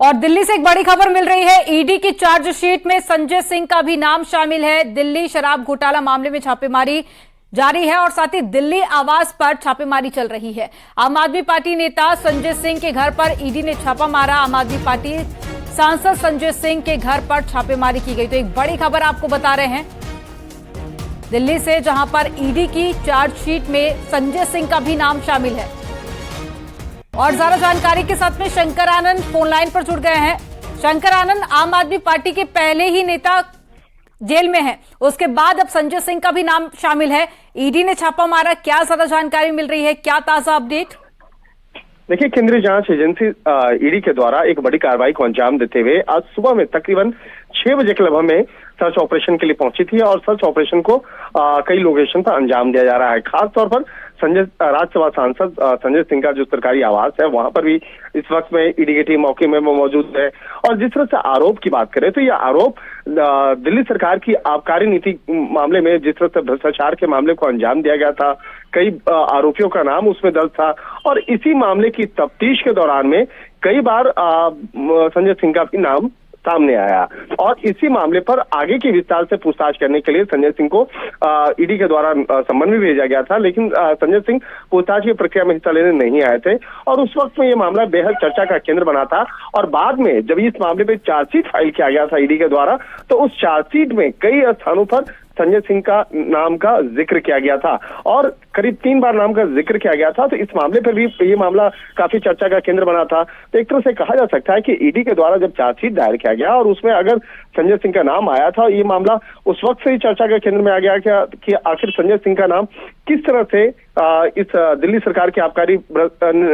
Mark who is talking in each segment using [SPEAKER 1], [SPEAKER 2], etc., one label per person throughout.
[SPEAKER 1] और दिल्ली से एक बड़ी खबर मिल रही है। ईडी की चार्जशीट में संजय सिंह का भी नाम शामिल है। दिल्ली शराब घोटाला मामले में छापेमारी जारी है और साथ ही दिल्ली आवास पर छापेमारी चल रही है। आम आदमी पार्टी नेता संजय सिंह के घर पर ईडी ने छापा मारा। आम आदमी पार्टी सांसद संजय सिंह के घर पर छापेमारी की गई। तो एक बड़ी खबर आपको बता रहे हैं दिल्ली से, जहां पर ईडी की चार्जशीट में संजय सिंह का भी नाम शामिल है। और ज्यादा जानकारी के साथ में शंकर आनंद फोन लाइन पर जुड़ गए हैं। शंकर आनंद, आम आदमी पार्टी के पहले ही नेता जेल में है, उसके बाद अब संजय सिंह का भी नाम शामिल है। ईडी ने छापा मारा, क्या ज्यादा जानकारी मिल रही है, क्या ताजा अपडेट?
[SPEAKER 2] देखिए, केंद्रीय जांच एजेंसी ईडी के द्वारा एक बड़ी कार्रवाई को अंजाम देते हुए आज सुबह में तकरीबन 6 बजे के लगभग में सर्च ऑपरेशन के लिए पहुंची थी और सर्च ऑपरेशन को कई लोकेशन पर अंजाम दिया जा रहा है। खास तौर पर राज्यसभा सांसद संजय सिंह का जो सरकारी आवास है वहां पर भी इस वक्त में ईडी की टीम मौके में मौजूद है। और जिस तरह से आरोप की बात करें तो यह आरोप दिल्ली सरकार की आबकारी नीति मामले में जिस तरह से भ्रष्टाचार के मामले को अंजाम दिया गया था, कई आरोपियों का नाम उसमें दर्ज था और इसी मामले की तफ्तीश के दौरान में कई बार संजय सिंह का भी नाम सामने आया और इसी मामले पर आगे की विस्तार से पूछताछ करने के लिए संजय सिंह को ईडी के द्वारा सम्मन भी भेजा गया था। लेकिन संजय सिंह पूछताछ की प्रक्रिया में हिस्सा लेने नहीं आए थे और उस वक्त में ये मामला बेहद चर्चा का केंद्र बना था। और बाद में जब इस मामले पे चार्जशीट फाइल किया गया था ईडी के द्वारा, तो उस चार्जशीट में कई स्थानों पर संजय सिंह का नाम का जिक्र किया गया था और करीब 3 बार नाम का जिक्र किया गया था। तो इस मामले पर भी ये मामला काफी चर्चा का केंद्र बना था। तो एक तरह से कहा जा सकता है कि ईडी के द्वारा जब चार्जशीट दायर किया गया और उसमें अगर संजय सिंह का नाम आया था, ये मामला उस वक्त से ही चर्चा के केंद्र में आ गया कि आखिर संजय सिंह का नाम किस तरह से इस दिल्ली सरकार की आबकारी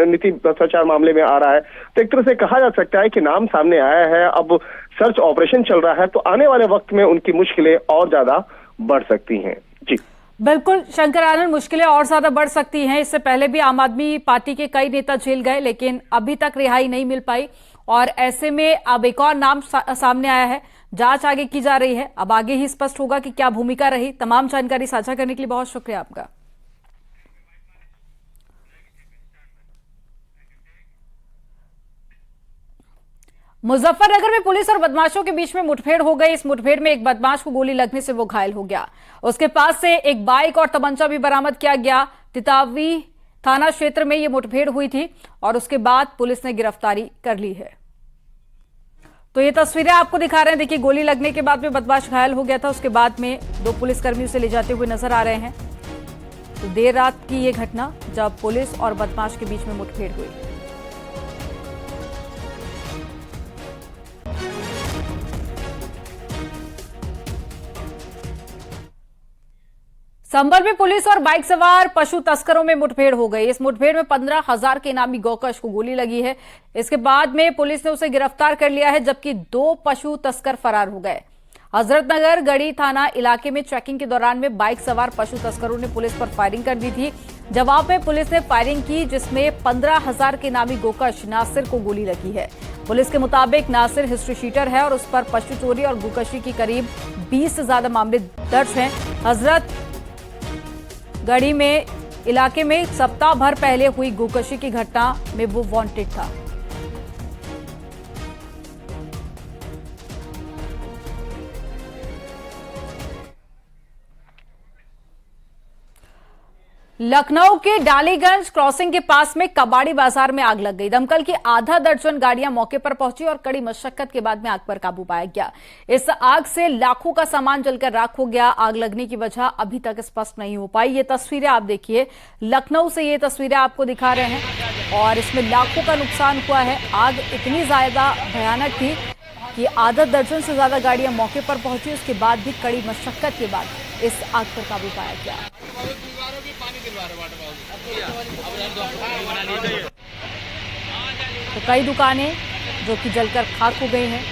[SPEAKER 2] नीति भ्रष्टाचार मामले में आ रहा है। तो एक तरह से कहा जा सकता है कि नाम सामने आया है, अब सर्च ऑपरेशन चल रहा है, तो आने वाले वक्त में उनकी मुश्किलें और ज्यादा बढ़ सकती हैं। जी
[SPEAKER 1] बिल्कुल शंकर आनंद, मुश्किलें और ज्यादा बढ़ सकती हैं। इससे पहले भी आम आदमी पार्टी के कई नेता जेल गए लेकिन अभी तक रिहाई नहीं मिल पाई और ऐसे में अब एक और नाम सामने आया है। जांच आगे की जा रही है, अब आगे ही स्पष्ट होगा कि क्या भूमिका रही। तमाम जानकारी साझा करने के लिए बहुत शुक्रिया आपका। मुजफ्फरनगर में पुलिस और बदमाशों के बीच में मुठभेड़ हो गई। इस मुठभेड़ में एक बदमाश को गोली लगने से वो घायल हो गया। उसके पास से एक बाइक और तमंचा भी बरामद किया गया। तितावी थाना क्षेत्र में ये मुठभेड़ हुई थी और उसके बाद पुलिस ने गिरफ्तारी कर ली है। तो ये तस्वीरें आपको दिखा रहे हैं। देखिए, गोली लगने के बाद में बदमाश घायल हो गया था। उसके बाद में 2 पुलिसकर्मी उसे ले जाते हुए नजर आ रहे हैं। तो देर रात की ये घटना जब पुलिस और बदमाश के बीच में मुठभेड़ हुई। संभल में पुलिस और बाइक सवार पशु तस्करों में मुठभेड़ हो गई। इस मुठभेड़ में 15,000 के इनामी गौकश को गोली लगी है। इसके बाद में पुलिस ने उसे गिरफ्तार कर लिया है, जबकि 2 पशु तस्कर फरार हो गए। हजरतनगर गढ़ी थाना इलाके में चेकिंग के दौरान में बाइक सवार पशु तस्करों ने पुलिस पर फायरिंग कर दी थी। जवाब में पुलिस ने फायरिंग की, जिसमें 15,000 के इनामी गोकश नासिर को गोली लगी है। पुलिस के मुताबिक नासिर हिस्ट्री शीटर है और उस पर पशु चोरी और गोकशी की करीब 20 से ज्यादा मामले दर्ज हैं। हजरत गढ़ी में इलाके में सप्ताह भर पहले हुई गोकशी की घटना में वो वांटेड था। लखनऊ के डालीगंज क्रॉसिंग के पास में कबाड़ी बाजार में आग लग गई। दमकल की आधा दर्जन गाड़ियां मौके पर पहुंची और कड़ी मशक्कत के बाद में आग पर काबू पाया गया। इस आग से लाखों का सामान जलकर राख हो गया। आग लगने की वजह अभी तक स्पष्ट नहीं हो पाई। ये तस्वीरें आप देखिए, लखनऊ से ये तस्वीरें आपको दिखा रहे हैं और इसमें लाखों का नुकसान हुआ है। आग इतनी ज्यादा भयानक थी कि आधा दर्जन से ज्यादा गाड़ियां मौके पर पहुंची। उसके बाद भी कड़ी मशक्कत के बाद इस आग पर काबू पाया गया। तो कई दुकानें जो कि जलकर खाक हो गई हैं।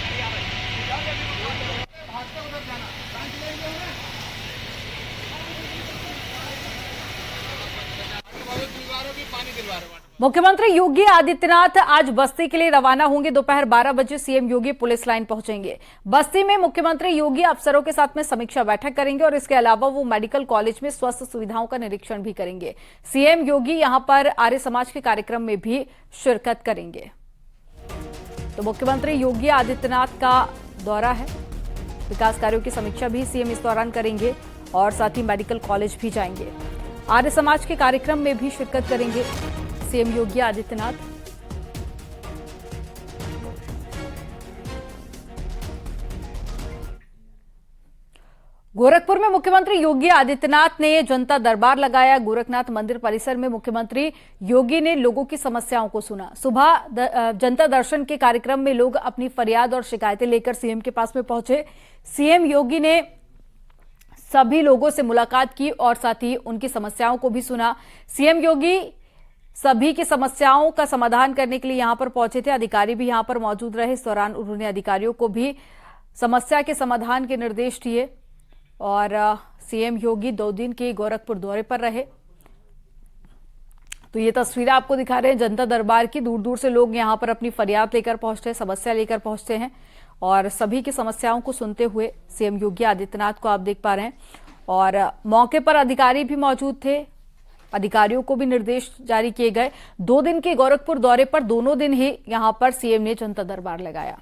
[SPEAKER 1] मुख्यमंत्री योगी आदित्यनाथ आज बस्ती के लिए रवाना होंगे। दोपहर 12 बजे सीएम योगी पुलिस लाइन पहुंचेंगे। बस्ती में मुख्यमंत्री योगी अफसरों के साथ में समीक्षा बैठक करेंगे और इसके अलावा वो मेडिकल कॉलेज में स्वास्थ्य सुविधाओं का निरीक्षण भी करेंगे। सीएम योगी यहां पर आर्य समाज के कार्यक्रम में भी शिरकत करेंगे। तो मुख्यमंत्री योगी आदित्यनाथ का दौरा है, विकास कार्यों की समीक्षा भी सीएम इस दौरान करेंगे और साथ ही मेडिकल कॉलेज भी जाएंगे। आर्य समाज के कार्यक्रम में भी शिरकत करेंगे सीएम योगी आदित्यनाथ। गोरखपुर में मुख्यमंत्री योगी आदित्यनाथ ने जनता दरबार लगाया। गोरखनाथ मंदिर परिसर में मुख्यमंत्री योगी ने लोगों की समस्याओं को सुना। सुबह जनता दर्शन के कार्यक्रम में लोग अपनी फरियाद और शिकायतें लेकर सीएम के पास में पहुंचे। सीएम योगी ने सभी लोगों से मुलाकात की और साथ ही उनकी समस्याओं को भी सुना। सीएम योगी सभी की समस्याओं का समाधान करने के लिए यहां पर पहुंचे थे। अधिकारी भी यहां पर मौजूद रहे। इस दौरान उन्होंने अधिकारियों को भी समस्या के समाधान के निर्देश दिए और सीएम योगी 2 दिन के गोरखपुर दौरे पर रहे। तो ये तस्वीरें आपको दिखा रहे हैं जनता दरबार की। दूर दूर से लोग यहां पर अपनी फरियाद लेकर पहुंचते हैं, समस्या लेकर पहुंचते हैं और सभी की समस्याओं को सुनते हुए सीएम योगी आदित्यनाथ को आप देख पा रहे हैं। और मौके पर अधिकारी भी मौजूद थे, अधिकारियों को भी निर्देश जारी किए गए। 2 दिन के गोरखपुर दौरे पर दोनों दिन ही यहां पर सीएम ने जनता दरबार लगाया।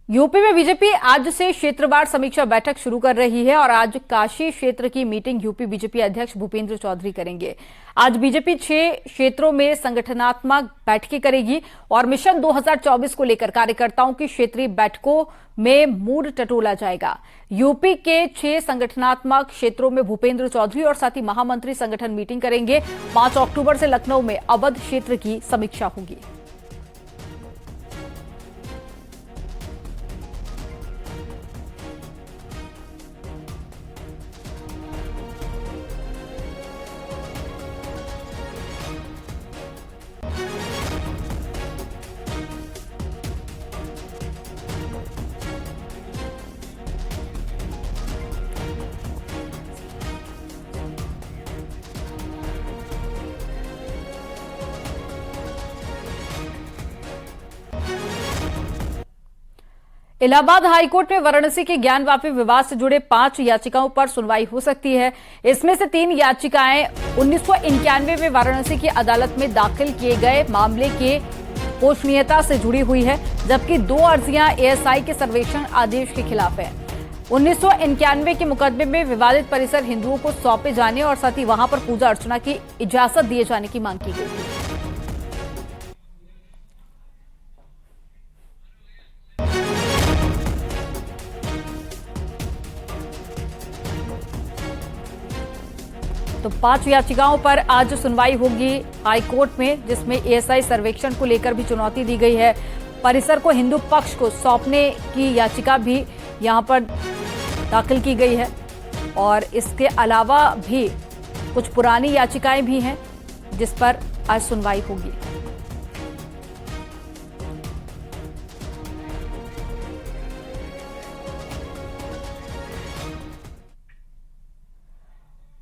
[SPEAKER 1] यूपी में बीजेपी आज से क्षेत्रवार समीक्षा बैठक शुरू कर रही है और आज काशी क्षेत्र की मीटिंग यूपी बीजेपी अध्यक्ष भूपेंद्र चौधरी करेंगे। आज बीजेपी 6 क्षेत्रों में संगठनात्मक बैठकें करेगी और मिशन 2024 को लेकर कार्यकर्ताओं की क्षेत्रीय बैठकों में मूड टटोला जाएगा। यूपी के 6 संगठनात्मक क्षेत्रों में भूपेंद्र चौधरी और साथ ही महामंत्री संगठन मीटिंग करेंगे। 5 अक्टूबर से लखनऊ में अवध क्षेत्र की समीक्षा होगी। इलाहाबाद हाईकोर्ट में वाराणसी के ज्ञानवापी विवाद से जुड़े 5 याचिकाओं पर सुनवाई हो सकती है। इसमें से 3 याचिकाएं 1991 में वाराणसी की अदालत में दाखिल किए गए मामले के गोपनीयता से जुड़ी हुई है, जबकि 2 अर्जियां एएसआई के सर्वेक्षण आदेश के खिलाफ है। 1991 के मुकदमे में विवादित परिसर हिंदुओं को सौंपे जाने और साथ ही वहां पर पूजा अर्चना की इजाजत दिए जाने की मांग की गई थी। तो 5 याचिकाओं पर आज सुनवाई होगी हाईकोर्ट में, जिसमें एएसआई सर्वेक्षण को लेकर भी चुनौती दी गई है। परिसर को हिंदू पक्ष को सौंपने की याचिका भी यहां पर दाखिल की गई है और इसके अलावा भी कुछ पुरानी याचिकाएं भी हैं जिस पर आज सुनवाई होगी।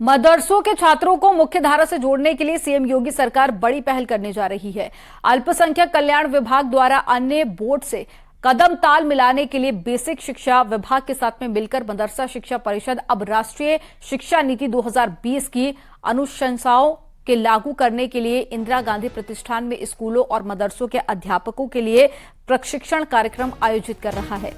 [SPEAKER 1] मदरसों के छात्रों को मुख्य धारा से जोड़ने के लिए सीएम योगी सरकार बड़ी पहल करने जा रही है। अल्पसंख्यक कल्याण विभाग द्वारा अन्य बोर्ड से कदम ताल मिलाने के लिए बेसिक शिक्षा विभाग के साथ में मिलकर मदरसा शिक्षा परिषद अब राष्ट्रीय शिक्षा नीति 2020 की अनुशंसाओं के लागू करने के लिए इंदिरा गांधी प्रतिष्ठान में स्कूलों और मदरसों के अध्यापकों के लिए प्रशिक्षण कार्यक्रम आयोजित कर रहा है।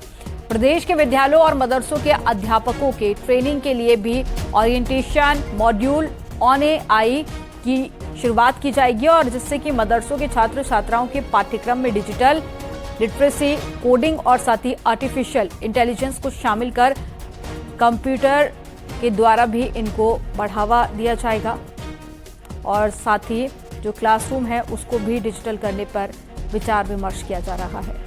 [SPEAKER 1] प्रदेश के विद्यालयों और मदरसों के अध्यापकों के ट्रेनिंग के लिए भी ओरिएंटेशन मॉड्यूल ऑन एआई की शुरुआत की जाएगी और जिससे कि मदरसों के छात्र छात्राओं के पाठ्यक्रम में डिजिटल लिटरेसी, कोडिंग और साथ ही आर्टिफिशियल इंटेलिजेंस को शामिल कर कंप्यूटर के द्वारा भी इनको बढ़ावा दिया जाएगा और साथ ही जो क्लासरूम है उसको भी डिजिटल करने पर विचार विमर्श किया जा रहा है।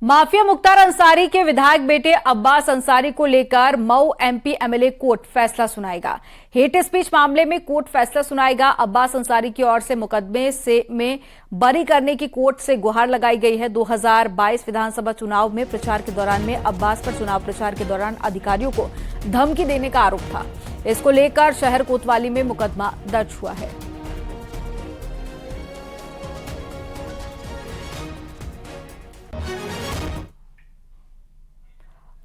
[SPEAKER 1] माफिया मुख्तार अंसारी के विधायक बेटे अब्बास अंसारी को लेकर मऊ एमपी एमएलए कोर्ट फैसला सुनाएगा। हेट स्पीच मामले में कोर्ट फैसला सुनाएगा। अब्बास अंसारी की ओर से मुकदमे से में बरी करने की कोर्ट से गुहार लगाई गई है। 2022 विधानसभा चुनाव में प्रचार के दौरान में अब्बास पर चुनाव प्रचार के दौरान अधिकारियों को धमकी देने का आरोप था। इसको लेकर शहर कोतवाली में मुकदमा दर्ज हुआ है।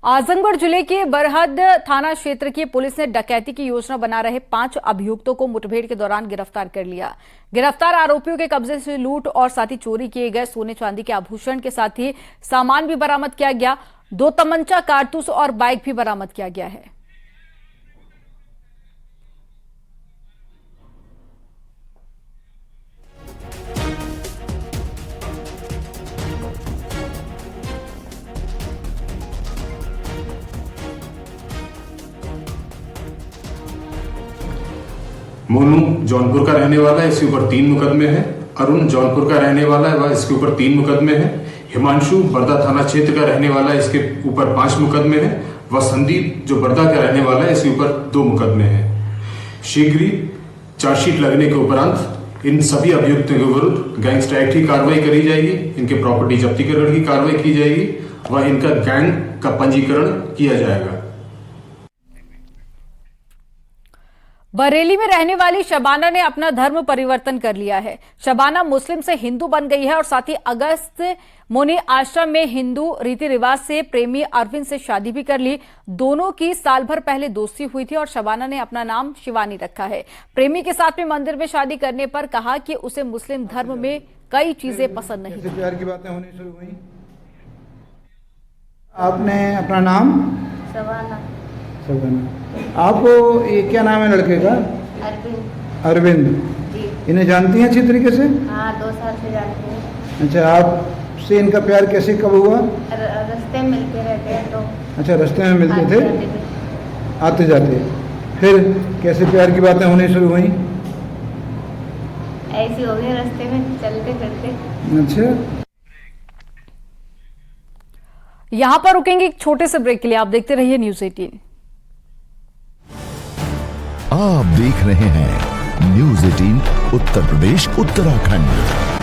[SPEAKER 1] आजमगढ़ जिले के बरहद थाना क्षेत्र की पुलिस ने डकैती की योजना बना रहे 5 अभियुक्तों को मुठभेड़ के दौरान गिरफ्तार कर लिया। गिरफ्तार आरोपियों के कब्जे से लूट और साथ ही चोरी किए गए सोने चांदी के आभूषण के साथ ही सामान भी बरामद किया गया। 2 तमंचा, कारतूस और बाइक भी बरामद किया गया है।
[SPEAKER 3] मोनू जौनपुर का रहने वाला है, इसके ऊपर 3 मुकदमे हैं। अरुण जौनपुर का रहने वाला है, वह इसके ऊपर 3 मुकदमे हैं। हिमांशु बरदा थाना क्षेत्र का रहने वाला है, इसके ऊपर 5 मुकदमे हैं। वह संदीप जो बरदा का रहने वाला है, इसके ऊपर 2 मुकदमे हैं। शीघ्र ही चार्जशीट लगने के उपरांत इन सभी अभियुक्तों के विरुद्ध गैंगस्टर एक्ट की कार्रवाई करी जाएगी, इनके प्रॉपर्टी जब्तीकरण की कार्रवाई की जाएगी व इनका गैंग का पंजीकरण किया जाएगा।
[SPEAKER 1] बरेली में रहने वाली शबाना ने अपना धर्म परिवर्तन कर लिया है। शबाना मुस्लिम से हिंदू बन गई है और साथ ही अगस्त मुनि आश्रम में हिंदू रीति रिवाज से प्रेमी अरविंद से शादी भी कर ली। दोनों की साल भर पहले दोस्ती हुई थी और शबाना ने अपना नाम शिवानी रखा है। प्रेमी के साथ में मंदिर में शादी करने पर कहा कि उसे मुस्लिम धर्म में कई चीजें पसंद नहीं।
[SPEAKER 4] प्यार की बातें होनी शुरू हुई। आपने अपना नाम?
[SPEAKER 5] शबाना।
[SPEAKER 4] आप ये क्या नाम है लड़के का? अरविंद।
[SPEAKER 5] जी।
[SPEAKER 4] इन्हें जानती हैं अच्छी तरीके से?
[SPEAKER 5] हाँ, 2 साल से जानती हूँ।
[SPEAKER 4] अच्छा, आपसे इनका प्यार कैसे कब हुआ?
[SPEAKER 5] रास्ते में मिलते रहते हैं तो।
[SPEAKER 4] अच्छा, रास्ते में मिलते थे, आते जाते। फिर कैसे प्यार की बातें होनी शुरू हुई?
[SPEAKER 5] ऐसी हो गई रास्ते में चलते फिरते।
[SPEAKER 4] अच्छा,
[SPEAKER 1] यहां पर रुकेंगे एक छोटे से ब्रेक के लिए। आप देखते रहिए न्यूज़ 18।
[SPEAKER 6] आप देख रहे हैं न्यूज़ 18 उत्तर प्रदेश उत्तराखंड।